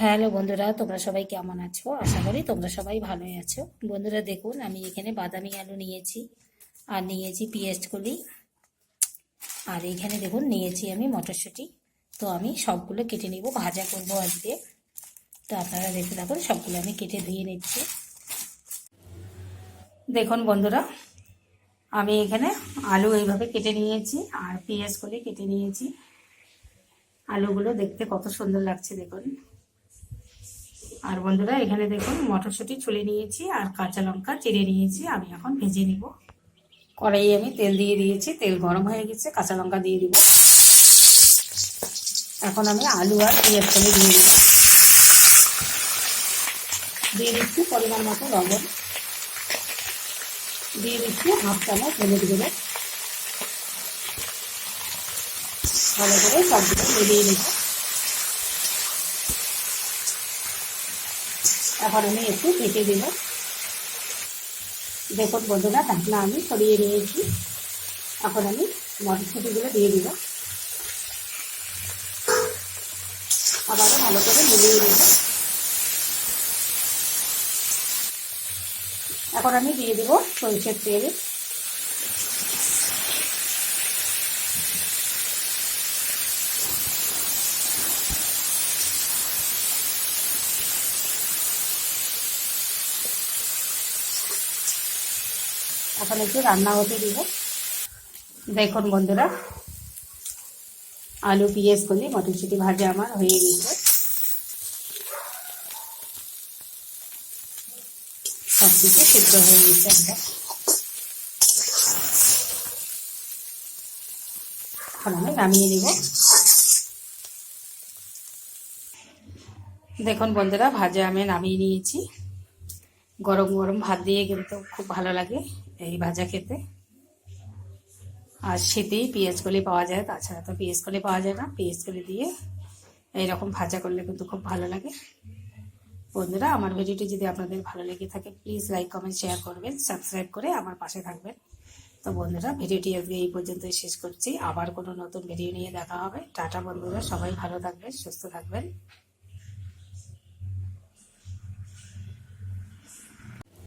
Hello বন্ধুরা, তোমরা সবাই কেমন আছো? আশা করি তোমরা সবাই ভালোই আছো। বন্ধুরা দেখুন, আমি এখানে বাদামি আলু নিয়েছি, আর নিয়েছি পেঁয়াজ কলি, আর এখানে দেখুন নিয়েছি আমি মটরশুঁটি। তো আমি সবগুলো কেটে নিব, ভাজা করবো আজকে। তো আপনারা দেখতে থাকুন, সবগুলো আমি কেটে ধুয়ে নিচ্ছি। দেখুন বন্ধুরা, আমি এখানে আলু এইভাবে কেটে নিয়েছি আর পেঁয়াজ কলি কেটে নিয়েছি। আলুগুলো দেখতে কত সুন্দর লাগছে দেখুন। আর বন্ধুরা এখানে দেখুন মটরশুঁটি ছুলে নিয়েছি আর কাঁচা লঙ্কা চিড়ে নিয়েছি। আমি এখন ভেজে নিব। কড়াইয়ে আমি তেল দিয়ে দিয়েছি, তেল গরম হয়ে গেছে, কাঁচা লঙ্কা দিয়ে দিব। এখন আমি আলু আর পেঁয়াজ কলি দিয়ে দিব। দিয়ে দিচ্ছি পরিমাণ মতো লবণ, দিয়ে দিচ্ছি হাফ চামচ হলুদ গুঁড়ো। ভালো করে সবগুলো মিলিয়ে নেব। এখন আমি একটু ঢেকে দিব। দেখুন বন্ধুরা, ঢাকনা আমি সরিয়ে নিয়েছি। এখন আমি মটরশুঁটিগুলো দিয়ে দিব, আবারও ভালো করে মিলিয়ে দেব। এখন আমি দিয়ে দেব সরষের তেল। এখন একটু রান্না হতে দিব। দেখুন বন্ধুরা, আলু পেঁয়াজ কলি মটরশুঁটি ভাজা আমার হয়ে গেছে। সব কিছু সিদ্ধ হয়ে গেছে একদম। এখন আমি নামিয়ে নেব। দেখুন বন্ধুরা, ভাজা আমি নামিয়ে নিয়েছি। গরম গরম ভাত দিয়ে কিন্তু খুব ভালো লাগে এই ভাজা খেতে। আর শীতেই পেঁয়াজ কলি পাওয়া যায়, তাছাড়া তো পেঁয়াজ কলি পাওয়া যায় না। পেঁয়াজ কলি দিয়ে এইরকম ভাজা করলে কিন্তু খুব ভালো লাগে। বন্ধুরা, আমার ভিডিওটি যদি আপনাদের ভালো লেগে থাকে প্লিজ লাইক কমেন্ট শেয়ার করবেন, সাবস্ক্রাইব করে আমার পাশে থাকবেন। তো বন্ধুরা, ভিডিওটি আজকে এই পর্যন্তই শেষ করছি। আবার কোনো নতুন ভিডিও নিয়ে দেখা হবে। টাটা বন্ধুরা, সবাই ভালো থাকবেন, সুস্থ থাকবেন।